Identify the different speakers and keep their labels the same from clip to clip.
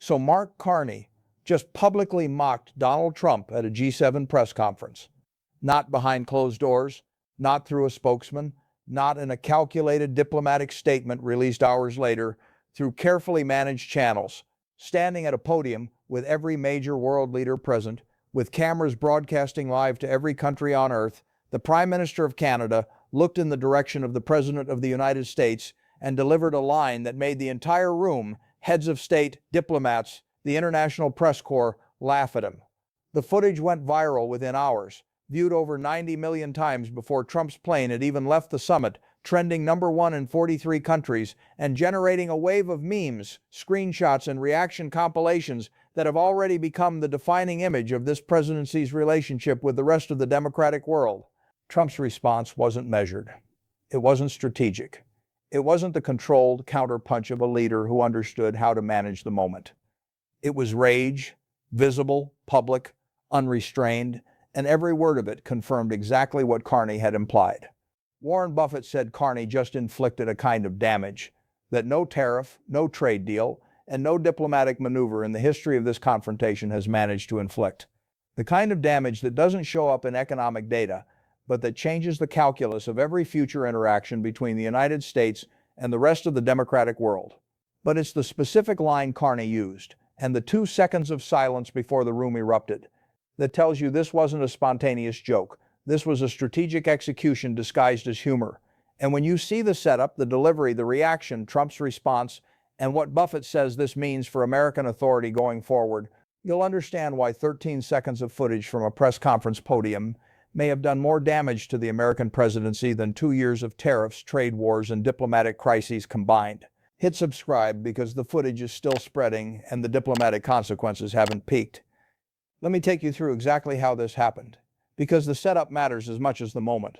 Speaker 1: So Mark Carney just publicly mocked Donald Trump at a G7 press conference. Not behind closed doors, not through a spokesman, not in a calculated diplomatic statement released hours later, through carefully managed channels, standing at a podium with every major world leader present, with cameras broadcasting live to every country on earth, the Prime Minister of Canada looked in the direction of the President of the United States and delivered a line that made the entire room, heads of state, diplomats, the International Press Corps, laugh at him. The footage went viral within hours, viewed over 90 million times before Trump's plane had even left the summit, trending #1 in 43 countries and generating a wave of memes, screenshots, and reaction compilations that have already become the defining image of this presidency's relationship with the rest of the democratic world. Trump's response wasn't measured. It wasn't strategic. It wasn't the controlled counterpunch of a leader who understood how to manage the moment. It was rage, visible, public, unrestrained, and every word of it confirmed exactly what Carney had implied. Warren Buffett said Carney just inflicted a kind of damage that no tariff, no trade deal, and no diplomatic maneuver in the history of this confrontation has managed to inflict. The kind of damage that doesn't show up in economic data, but that changes the calculus of every future interaction between the United States and the rest of the democratic world. But it's the specific line Carney used, and the 2 seconds of silence before the room erupted, that tells you this wasn't a spontaneous joke. This was a strategic execution disguised as humor. And when you see the setup, the delivery, the reaction, Trump's response, and what Buffett says this means for American authority going forward, you'll understand why 13 seconds of footage from a press conference podium may have done more damage to the American presidency than 2 years of tariffs, trade wars, and diplomatic crises combined. Hit subscribe because the footage is still spreading and the diplomatic consequences haven't peaked. Let me take you through exactly how this happened, because the setup matters as much as the moment.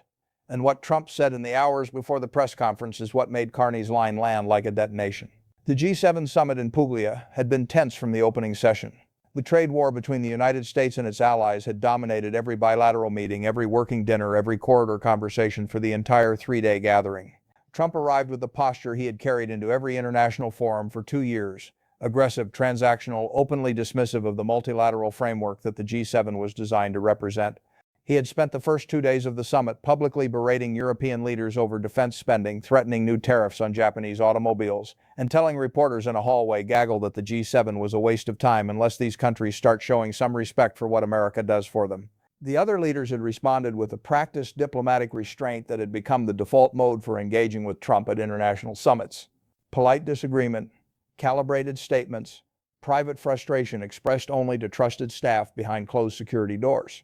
Speaker 1: And what Trump said in the hours before the press conference is what made Carney's line land like a detonation. The G7 summit in Puglia had been tense from the opening session. The trade war between the United States and its allies had dominated every bilateral meeting, every working dinner, every corridor conversation for the entire 3-day gathering. Trump arrived with the posture he had carried into every international forum for 2 years: aggressive, transactional, openly dismissive of the multilateral framework that the G7 was designed to represent. He had spent the first 2 days of the summit publicly berating European leaders over defense spending, threatening new tariffs on Japanese automobiles, and telling reporters in a hallway gaggle that the G7 was a waste of time unless these countries start showing some respect for what America does for them. The other leaders had responded with a practiced diplomatic restraint that had become the default mode for engaging with Trump at international summits. Polite disagreement, calibrated statements, private frustration expressed only to trusted staff behind closed security doors.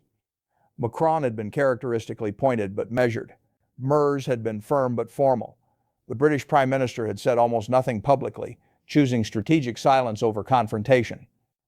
Speaker 1: Macron had been characteristically pointed but measured. Merz had been firm but formal. The British Prime Minister had said almost nothing publicly, choosing strategic silence over confrontation.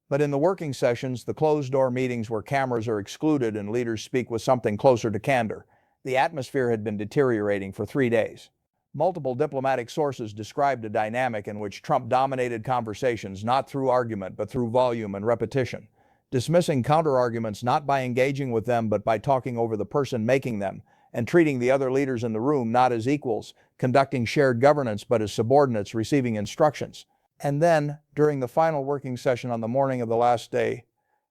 Speaker 1: But in the working sessions, the closed-door meetings where cameras are excluded and leaders speak with something closer to candor, the atmosphere had been deteriorating for 3 days. Multiple diplomatic sources described a dynamic in which Trump dominated conversations not through argument but through volume and repetition, dismissing counter-arguments not by engaging with them but by talking over the person making them, and treating the other leaders in the room not as equals, conducting shared governance but as subordinates receiving instructions. And then, during the final working session on the morning of the last day,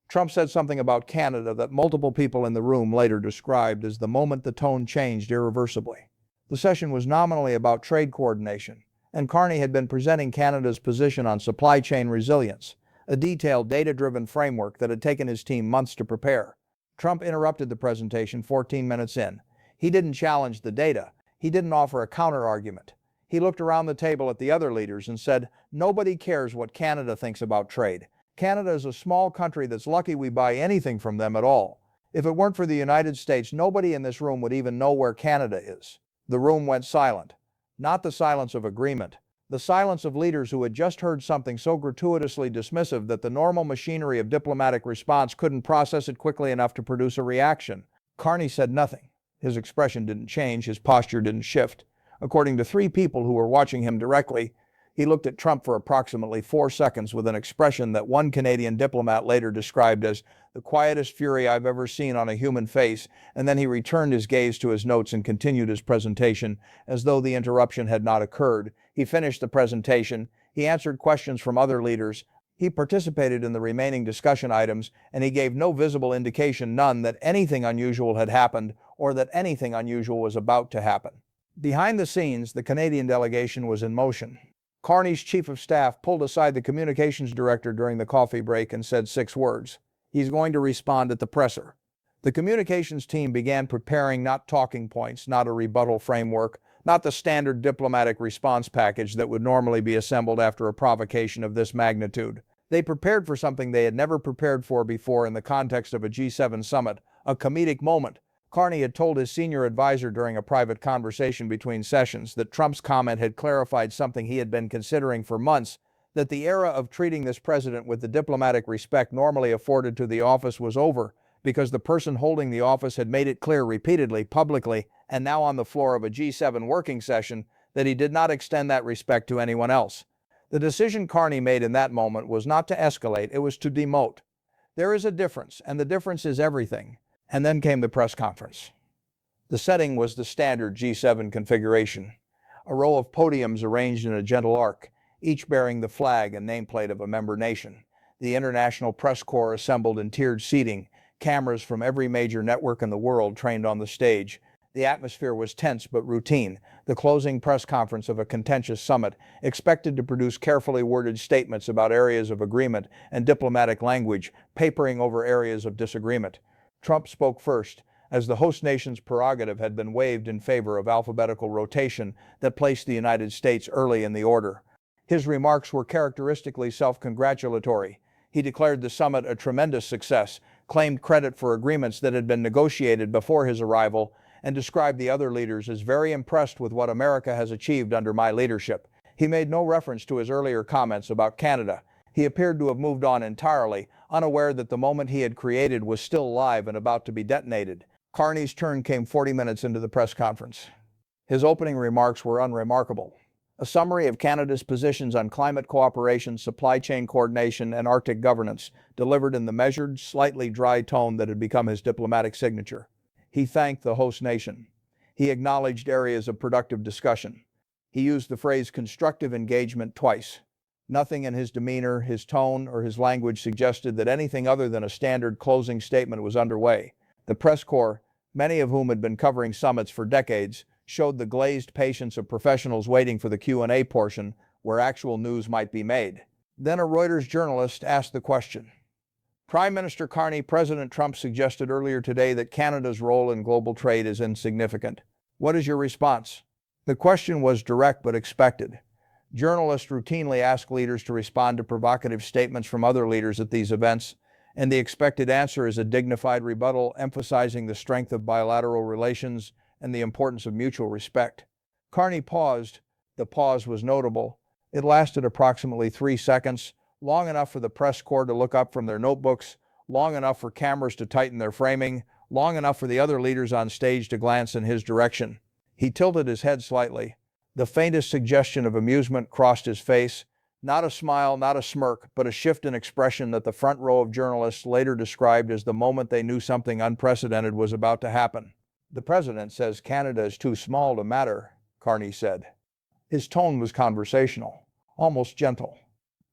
Speaker 1: Trump said something about Canada that multiple people in the room later described as the moment the tone changed irreversibly. The session was nominally about trade coordination, and Carney had been presenting Canada's position on supply chain resilience, a detailed, data-driven framework that had taken his team months to prepare. Trump interrupted the presentation 14 minutes in. He didn't challenge the data. He didn't offer a counter-argument. He looked around the table at the other leaders and said, "Nobody cares what Canada thinks about trade. Canada is a small country that's lucky we buy anything from them at all. If it weren't for the United States, nobody in this room would even know where Canada is." The room went silent. Not the silence of agreement. The silence of leaders who had just heard something so gratuitously dismissive that the normal machinery of diplomatic response couldn't process it quickly enough to produce a reaction. Carney said nothing. His expression didn't change, his posture didn't shift. According to 3 people who were watching him directly, he looked at Trump for approximately 4 seconds with an expression that one Canadian diplomat later described as the quietest fury I've ever seen on a human face, and then he returned his gaze to his notes and continued his presentation as though the interruption had not occurred. He finished the presentation, he answered questions from other leaders, He participated in the remaining discussion items, and he gave no visible indication, none, that anything unusual had happened or that anything unusual was about to happen. Behind the scenes, the Canadian delegation was in motion. Carney's chief of staff pulled aside the communications director during the coffee break and said 6 words. He's going to respond at the presser. The communications team began preparing not talking points, not a rebuttal framework, not the standard diplomatic response package that would normally be assembled after a provocation of this magnitude. They prepared for something they had never prepared for before in the context of a G7 summit, a comedic moment. Carney had told his senior advisor during a private conversation between sessions that Trump's comment had clarified something he had been considering for months, that the era of treating this president with the diplomatic respect normally afforded to the office was over, because the person holding the office had made it clear repeatedly, publicly, and now on the floor of a G7 working session, that he did not extend that respect to anyone else. The decision Carney made in that moment was not to escalate, it was to demote. There is a difference, and the difference is everything. And then came the press conference. The setting was the standard G7 configuration, a row of podiums arranged in a gentle arc, each bearing the flag and nameplate of a member nation. The international press corps assembled in tiered seating, cameras from every major network in the world trained on the stage. The atmosphere was tense but routine, the closing press conference of a contentious summit, expected to produce carefully worded statements about areas of agreement and diplomatic language, papering over areas of disagreement. Trump spoke first, as the host nation's prerogative had been waived in favor of alphabetical rotation that placed the United States early in the order. His remarks were characteristically self-congratulatory. He declared the summit a tremendous success, claimed credit for agreements that had been negotiated before his arrival, and described the other leaders as very impressed with what America has achieved under my leadership. He made no reference to his earlier comments about Canada. He appeared to have moved on entirely, unaware that the moment he had created was still alive and about to be detonated. Carney's turn came 40 minutes into the press conference. His opening remarks were unremarkable. A summary of Canada's positions on climate cooperation, supply chain coordination, and Arctic governance, delivered in the measured, slightly dry tone that had become his diplomatic signature. He thanked the host nation. He acknowledged areas of productive discussion. He used the phrase constructive engagement twice. Nothing in his demeanor, his tone, or his language suggested that anything other than a standard closing statement was underway. The press corps, many of whom had been covering summits for decades, showed the glazed patience of professionals waiting for the Q&A portion where actual news might be made. Then a Reuters journalist asked the question. Prime Minister Carney, President Trump suggested earlier today that Canada's role in global trade is insignificant. What is your response? The question was direct but expected. Journalists routinely ask leaders to respond to provocative statements from other leaders at these events, and the expected answer is a dignified rebuttal emphasizing the strength of bilateral relations and the importance of mutual respect. Carney paused. The pause was notable. It lasted approximately 3 seconds, long enough for the press corps to look up from their notebooks, long enough for cameras to tighten their framing, long enough for the other leaders on stage to glance in his direction. He tilted his head slightly. The faintest suggestion of amusement crossed his face. Not a smile, not a smirk, but a shift in expression that the front row of journalists later described as the moment they knew something unprecedented was about to happen. The president says Canada is too small to matter, Carney said. His tone was conversational, almost gentle,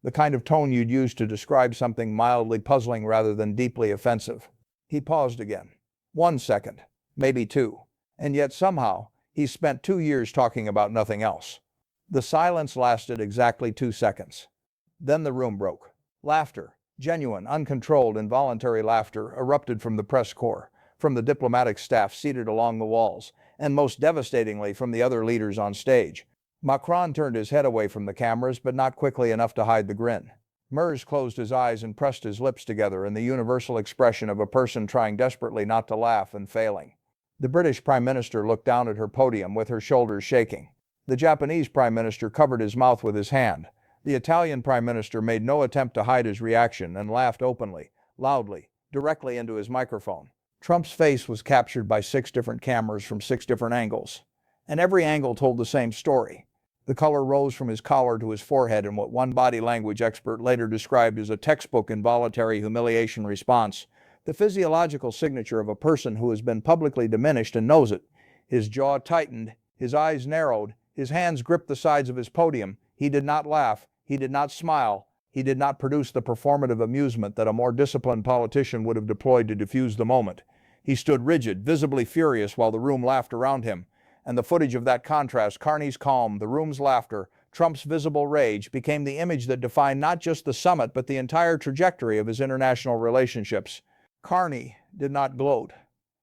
Speaker 1: the kind of tone you'd use to describe something mildly puzzling rather than deeply offensive. He paused again. 1 second, maybe 2, and yet somehow he spent 2 years talking about nothing else. The silence lasted exactly 2 seconds. Then the room broke. Laughter, genuine, uncontrolled, involuntary laughter, erupted from the press corps, from the diplomatic staff seated along the walls, and most devastatingly from the other leaders on stage. Macron turned his head away from the cameras, but not quickly enough to hide the grin. Merz closed his eyes and pressed his lips together in the universal expression of a person trying desperately not to laugh and failing. The British Prime Minister looked down at her podium with her shoulders shaking. The Japanese Prime Minister covered his mouth with his hand. The Italian Prime Minister made no attempt to hide his reaction and laughed openly, loudly, directly into his microphone. Trump's face was captured by 6 different cameras from 6 different angles, and every angle told the same story. The color rose from his collar to his forehead in what one body language expert later described as a textbook involuntary humiliation response, the physiological signature of a person who has been publicly diminished and knows it. His jaw tightened, his eyes narrowed, his hands gripped the sides of his podium. He did not laugh, he did not smile, He did not produce the performative amusement that a more disciplined politician would have deployed to diffuse the moment. He stood rigid, visibly furious, while the room laughed around him. And the footage of that contrast, Carney's calm, the room's laughter, Trump's visible rage, became the image that defined not just the summit but the entire trajectory of his international relationships. Carney did not gloat.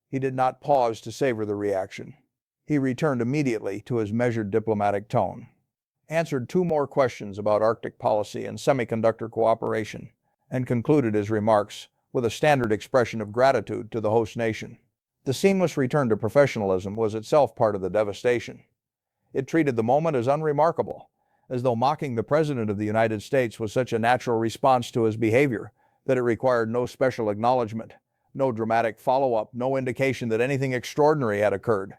Speaker 1: He did not pause to savor the reaction. He returned immediately to his measured diplomatic tone, answered 2 more questions about Arctic policy and semiconductor cooperation, and concluded his remarks with a standard expression of gratitude to the host nation. The seamless return to professionalism was itself part of the devastation. It treated the moment as unremarkable, as though mocking the President of the United States was such a natural response to his behavior that it required no special acknowledgement, no dramatic follow-up, no indication that anything extraordinary had occurred.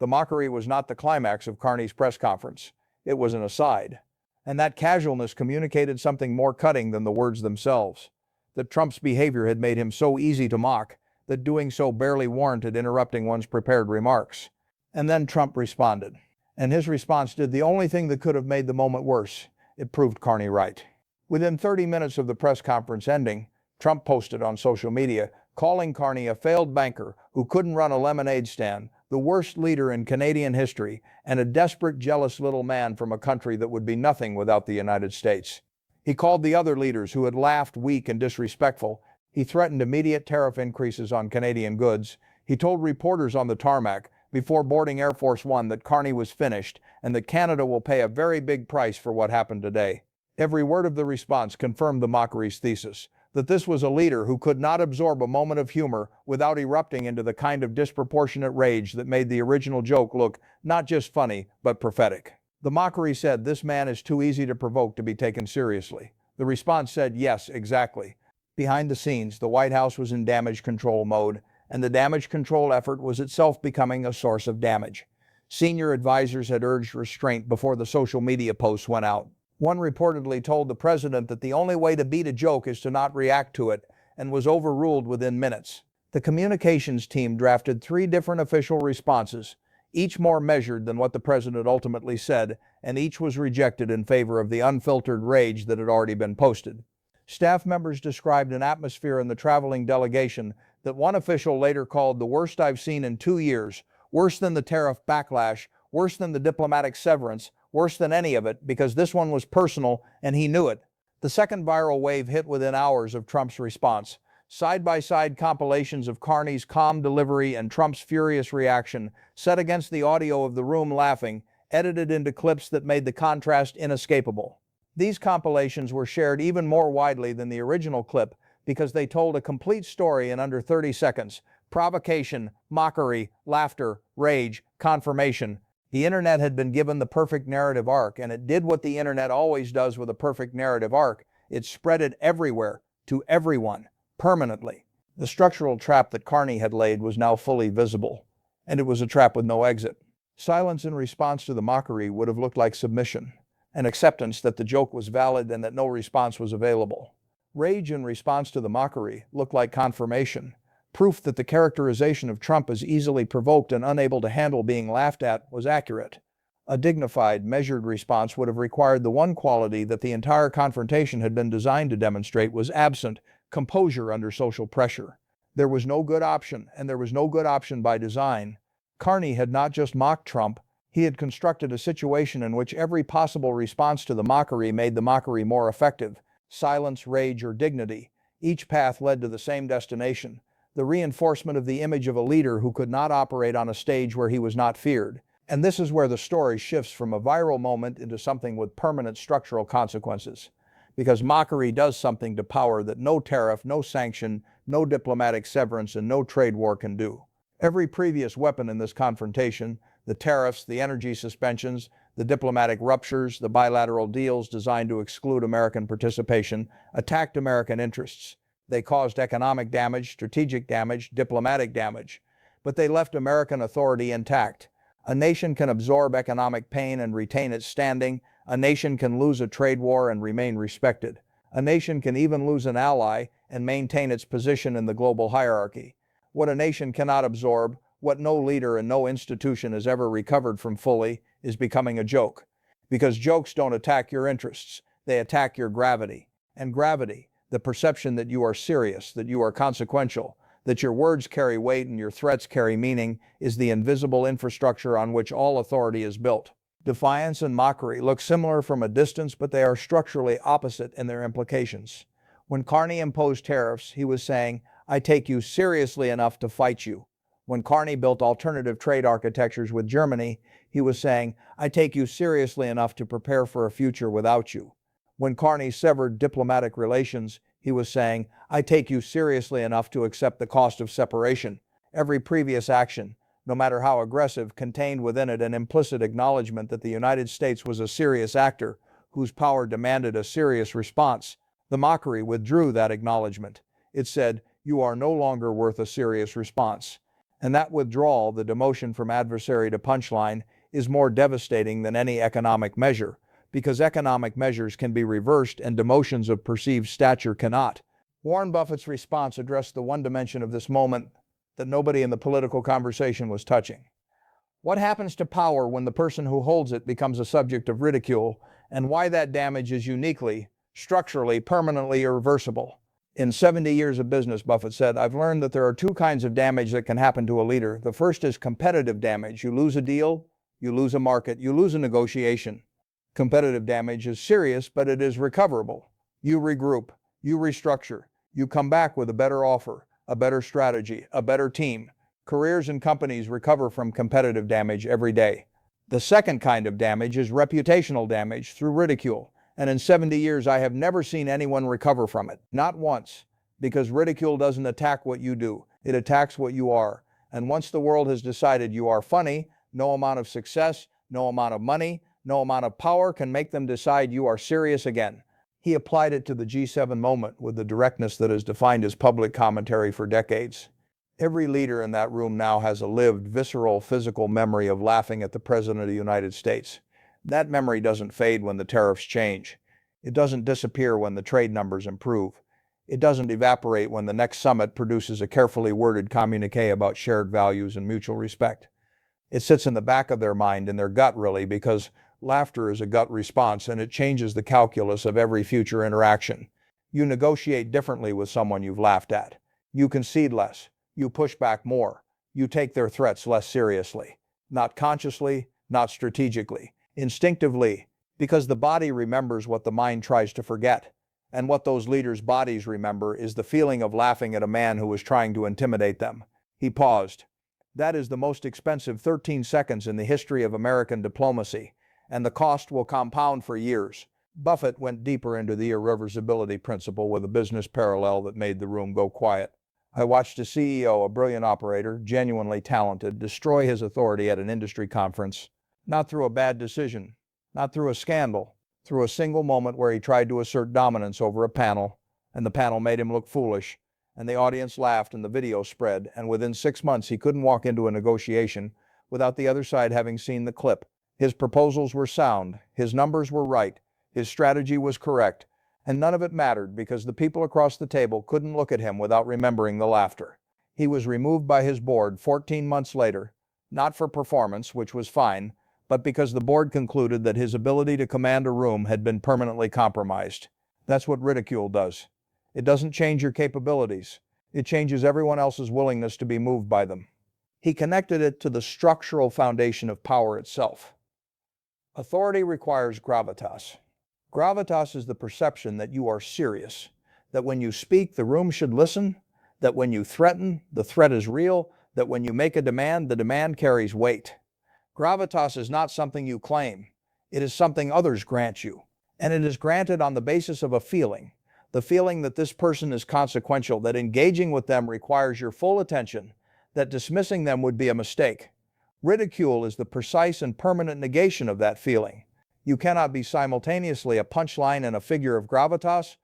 Speaker 1: The mockery was not the climax of Carney's press conference. It was an aside. And that casualness communicated something more cutting than the words themselves. That Trump's behavior had made him so easy to mock that doing so barely warranted interrupting one's prepared remarks. And then Trump responded. And his response did the only thing that could have made the moment worse. It proved Carney right. Within 30 minutes of the press conference ending, Trump posted on social media, calling Carney a failed banker who couldn't run a lemonade stand, the worst leader in Canadian history, and a desperate, jealous little man from a country that would be nothing without the United States. He called the other leaders who had laughed weak and disrespectful. He threatened immediate tariff increases on Canadian goods. He told reporters on the tarmac before boarding Air Force One that Carney was finished and that Canada will pay a very big price for what happened today. Every word of the response confirmed the mockery's thesis, that this was a leader who could not absorb a moment of humor without erupting into the kind of disproportionate rage that made the original joke look not just funny, but prophetic. The mockery said, "This man is too easy to provoke to be taken seriously." The response said, "Yes, exactly." Behind the scenes, the White House was in damage control mode, and the damage control effort was itself becoming a source of damage. Senior advisors had urged restraint before the social media posts went out. One reportedly told the president that the only way to beat a joke is to not react to it, and was overruled within minutes. The communications team drafted 3 different official responses, each more measured than what the president ultimately said, and each was rejected in favor of the unfiltered rage that had already been posted. Staff members described an atmosphere in the traveling delegation that one official later called the worst I've seen in 2 years, worse than the tariff backlash, worse than the diplomatic severance, worse than any of it, because this one was personal and he knew it. The second viral wave hit within hours of Trump's response. Side-by-side compilations of Carney's calm delivery and Trump's furious reaction, set against the audio of the room laughing, edited into clips that made the contrast inescapable. These compilations were shared even more widely than the original clip because they told a complete story in under 30 seconds. Provocation, mockery, laughter, rage, confirmation. The internet had been given the perfect narrative arc, and it did what the internet always does with a perfect narrative arc. It spread it everywhere, to everyone, permanently. The structural trap that Carney had laid was now fully visible, and it was a trap with no exit. Silence in response to the mockery would have looked like submission, an acceptance that the joke was valid and that no response was available. Rage in response to the mockery looked like confirmation, proof that the characterization of Trump as easily provoked and unable to handle being laughed at was accurate. A dignified, measured response would have required the one quality that the entire confrontation had been designed to demonstrate was absent: composure under social pressure. There was no good option, and there was no good option by design. Carney had not just mocked Trump, he had constructed a situation in which every possible response to the mockery made the mockery more effective. Silence, rage, or dignity. Each path led to the same destination: the reinforcement of the image of a leader who could not operate on a stage where he was not feared. And this is where the story shifts from a viral moment into something with permanent structural consequences. Because mockery does something to power that no tariff, no sanction, no diplomatic severance, and no trade war can do. Every previous weapon in this confrontation, the tariffs, the energy suspensions, the diplomatic ruptures, the bilateral deals designed to exclude American participation, attacked American interests. They caused economic damage, strategic damage, diplomatic damage, but they left American authority intact. A nation can absorb economic pain and retain its standing. A nation can lose a trade war and remain respected. A nation can even lose an ally and maintain its position in the global hierarchy. What a nation cannot absorb, what no leader and no institution has ever recovered from fully, is becoming a joke. Because jokes don't attack your interests, they attack your gravity. And gravity, the perception that you are serious, that you are consequential, that your words carry weight and your threats carry meaning, is the invisible infrastructure on which all authority is built. Defiance and mockery look similar from a distance, but they are structurally opposite in their implications. When Carney imposed tariffs, he was saying, "I take you seriously enough to fight you." When Carney built alternative trade architectures with Germany, he was saying, "I take you seriously enough to prepare for a future without you." When Carney severed diplomatic relations, he was saying, "I take you seriously enough to accept the cost of separation." Every previous action, no matter how aggressive, contained within it an implicit acknowledgement that the United States was a serious actor whose power demanded a serious response. The mockery withdrew that acknowledgement. It said, "You are no longer worth a serious response." And that withdrawal, the demotion from adversary to punchline, is more devastating than any economic measure, because economic measures can be reversed and demotions of perceived stature cannot. Warren Buffett's response addressed the one dimension of this moment that nobody in the political conversation was touching. What happens to power when the person who holds it becomes a subject of ridicule, and why that damage is uniquely, structurally, permanently irreversible? In 70 years of business, Buffett said, "I've learned that there are two kinds of damage that can happen to a leader. The first is competitive damage. You lose a deal, you lose a market, you lose a negotiation. Competitive damage is serious, but it is recoverable. You regroup, you restructure, you come back with a better offer, a better strategy, a better team. Careers and companies recover from competitive damage every day. The second kind of damage is reputational damage through ridicule. And in 70 years, I have never seen anyone recover from it. Not once. Because ridicule doesn't attack what you do. It attacks what you are. And once the world has decided you are funny, no amount of success, no amount of money, no amount of power can make them decide you are serious again." He applied it to the G7 moment with the directness that has defined his public commentary for decades. Every leader in that room now has a lived, visceral, physical memory of laughing at the President of the United States. That memory doesn't fade when the tariffs change. It doesn't disappear when the trade numbers improve. It doesn't evaporate when the next summit produces a carefully worded communique about shared values and mutual respect. It sits in the back of their mind, in their gut really, because laughter is a gut response and it changes the calculus of every future interaction. You negotiate differently with someone you've laughed at. You concede less. You push back more. You take their threats less seriously. Not consciously, not strategically. Instinctively, because the body remembers what the mind tries to forget. And what those leaders' bodies remember is the feeling of laughing at a man who was trying to intimidate them. He paused. That is the most expensive 13 seconds in the history of American diplomacy, and the cost will compound for years. Buffett went deeper into the irreversibility principle with a business parallel that made the room go quiet. I watched a CEO, a brilliant operator, genuinely talented, destroy his authority at an industry conference. Not through a bad decision, not through a scandal, through a single moment where he tried to assert dominance over a panel, and the panel made him look foolish, and the audience laughed and the video spread, and within 6 months he couldn't walk into a negotiation without the other side having seen the clip. His proposals were sound, his numbers were right, his strategy was correct, and none of it mattered because the people across the table couldn't look at him without remembering the laughter. He was removed by his board 14 months later, not for performance, which was fine, but because the board concluded that his ability to command a room had been permanently compromised. That's what ridicule does. It doesn't change your capabilities. It changes everyone else's willingness to be moved by them. He connected it to the structural foundation of power itself. Authority requires gravitas. Gravitas is the perception that you are serious, that when you speak, the room should listen, that when you threaten, the threat is real, that when you make a demand, the demand carries weight. Gravitas is not something you claim. It is something others grant you. And it is granted on the basis of a feeling. The feeling that this person is consequential, that engaging with them requires your full attention, that dismissing them would be a mistake. Ridicule is the precise and permanent negation of that feeling. You cannot be simultaneously a punchline and a figure of gravitas.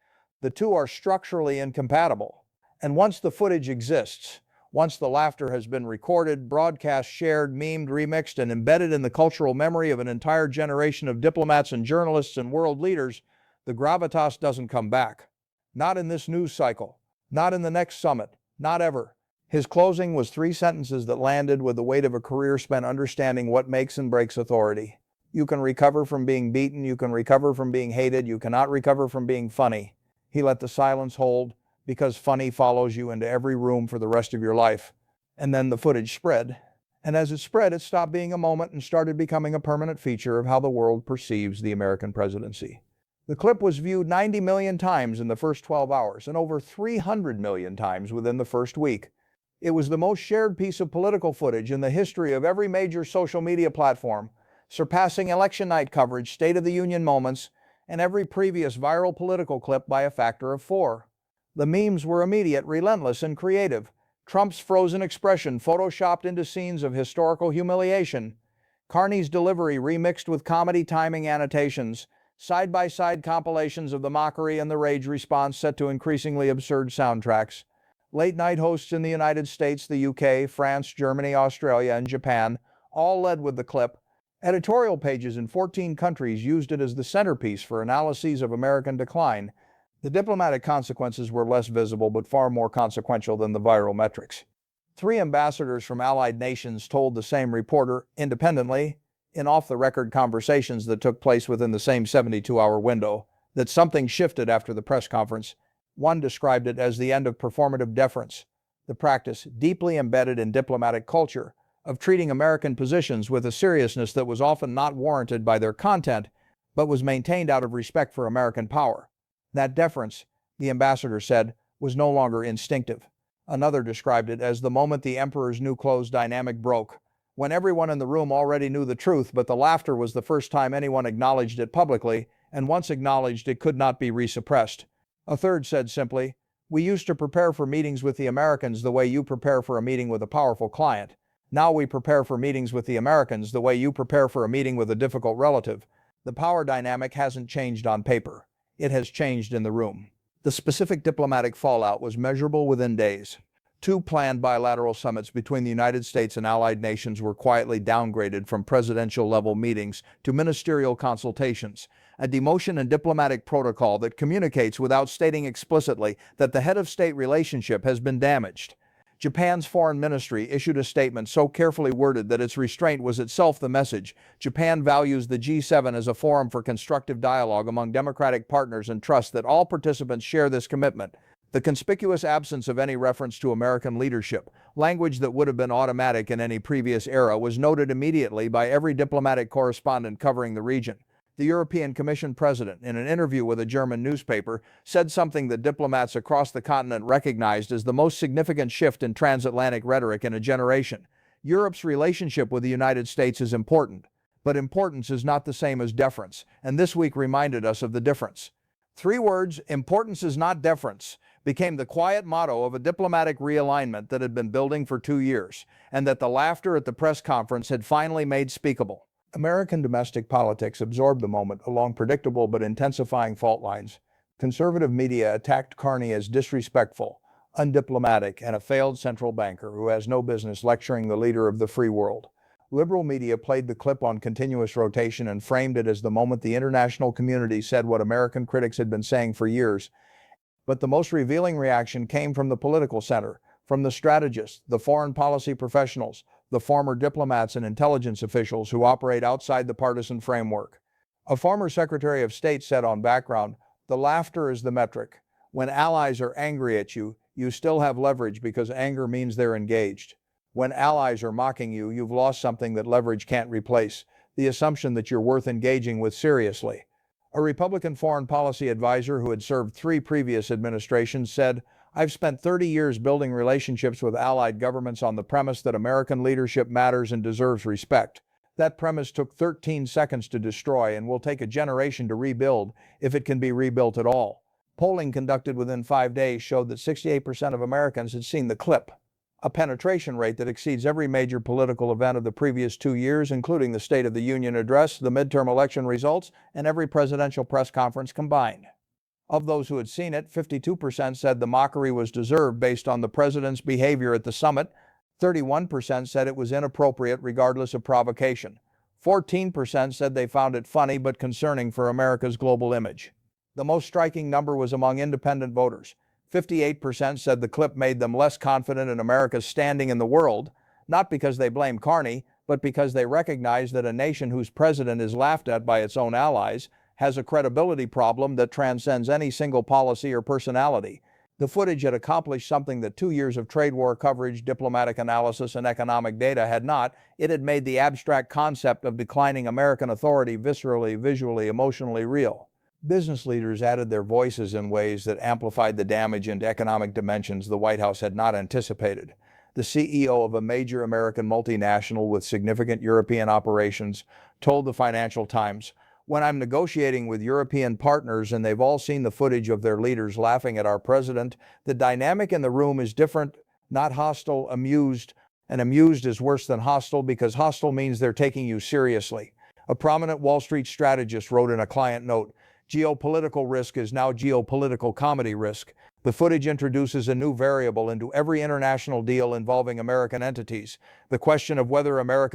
Speaker 1: The two are structurally incompatible. And once the footage exists, once the laughter has been recorded, broadcast, shared, memed, remixed, and embedded in the cultural memory of an entire generation of diplomats and journalists and world leaders, the gravitas doesn't come back. Not in this news cycle. Not in the next summit. Not ever. His closing was 3 sentences that landed with the weight of a career spent understanding what makes and breaks authority. You can recover from being beaten. You can recover from being hated. You cannot recover from being funny. He let the silence hold because funny follows you into every room for the rest of your life. And then the footage spread. And as it spread, it stopped being a moment and started becoming a permanent feature of how the world perceives the American presidency. The clip was viewed 90 million times in the first 12 hours and over 300 million times within the first week. It was the most shared piece of political footage in the history of every major social media platform, surpassing election night coverage, State of the Union moments, and every previous viral political clip by a factor of 4. The memes were immediate, relentless, and creative. Trump's frozen expression photoshopped into scenes of historical humiliation. Carney's delivery remixed with comedy timing annotations. Side-by-side compilations of the mockery and the rage response set to increasingly absurd soundtracks. Late-night hosts in the United States, the UK, France, Germany, Australia, and Japan all led with the clip. Editorial pages in 14 countries used it as the centerpiece for analyses of American decline. The diplomatic consequences were less visible but far more consequential than the viral metrics. 3 ambassadors from allied nations told the same reporter independently, in off-the-record conversations that took place within the same 72-hour window, that something shifted after the press conference. One described it as the end of performative deference, the practice, deeply embedded in diplomatic culture, of treating American positions with a seriousness that was often not warranted by their content, but was maintained out of respect for American power. That deference, the ambassador said, was no longer instinctive. Another described it as the moment the emperor's new clothes dynamic broke, when everyone in the room already knew the truth, but the laughter was the first time anyone acknowledged it publicly, and once acknowledged it could not be resuppressed. A third said simply, "We used to prepare for meetings with the Americans the way you prepare for a meeting with a powerful client. Now we prepare for meetings with the Americans the way you prepare for a meeting with a difficult relative." The power dynamic hasn't changed on paper. It has changed in the room. The specific diplomatic fallout was measurable within days. 2 planned bilateral summits between the United States and allied nations were quietly downgraded from presidential-level meetings to ministerial consultations, a demotion in diplomatic protocol that communicates without stating explicitly that the head of state relationship has been damaged. Japan's foreign ministry issued a statement so carefully worded that its restraint was itself the message. Japan values the G7 as a forum for constructive dialogue among democratic partners and trusts that all participants share this commitment. The conspicuous absence of any reference to American leadership, language that would have been automatic in any previous era, was noted immediately by every diplomatic correspondent covering the region. The European Commission president, in an interview with a German newspaper, said something that diplomats across the continent recognized as the most significant shift in transatlantic rhetoric in a generation. Europe's relationship with the United States is important, but importance is not the same as deference, and this week reminded us of the difference. 3 words, "importance is not deference," became the quiet motto of a diplomatic realignment that had been building for 2 years, and that the laughter at the press conference had finally made speakable. American domestic politics absorbed the moment along predictable but intensifying fault lines. Conservative media attacked Carney as disrespectful, undiplomatic, and a failed central banker who has no business lecturing the leader of the free world. Liberal media played the clip on continuous rotation and framed it as the moment the international community said what American critics had been saying for years. But the most revealing reaction came from the political center, from the strategists, the foreign policy professionals, the former diplomats and intelligence officials who operate outside the partisan framework. A former Secretary of State said on Background, "The laughter is the metric. When allies are angry at you, you still have leverage because anger means they're engaged. When allies are mocking you, you've lost something that leverage can't replace, the assumption that you're worth engaging with seriously." A Republican foreign policy advisor who had served 3 previous administrations said, "I've spent 30 years building relationships with allied governments on the premise that American leadership matters and deserves respect. That premise took 13 seconds to destroy and will take a generation to rebuild, if it can be rebuilt at all." Polling conducted within 5 days showed that 68% of Americans had seen the clip, a penetration rate that exceeds every major political event of the previous 2 years, including the State of the Union address, the midterm election results, and every presidential press conference combined. Of those who had seen it, 52% said the mockery was deserved based on the president's behavior at the summit. 31% said it was inappropriate regardless of provocation. 14% said they found it funny but concerning for America's global image. The most striking number was among independent voters. 58% said the clip made them less confident in America's standing in the world, not because they blame Carney, but because they recognize that a nation whose president is laughed at by its own allies has a credibility problem that transcends any single policy or personality. The footage had accomplished something that 2 years of trade war coverage, diplomatic analysis, and economic data had not. It had made the abstract concept of declining American authority viscerally, visually, emotionally real. Business leaders added their voices in ways that amplified the damage and economic dimensions the White House had not anticipated. The CEO of a major American multinational with significant European operations told the Financial Times, "When I'm negotiating with European partners and they've all seen the footage of their leaders laughing at our president, the dynamic in the room is different, not hostile, amused, and amused is worse than hostile because hostile means they're taking you seriously." A prominent Wall Street strategist wrote in a client note, "Geopolitical risk is now geopolitical comedy risk. The footage introduces a new variable into every international deal involving American entities, the question of whether America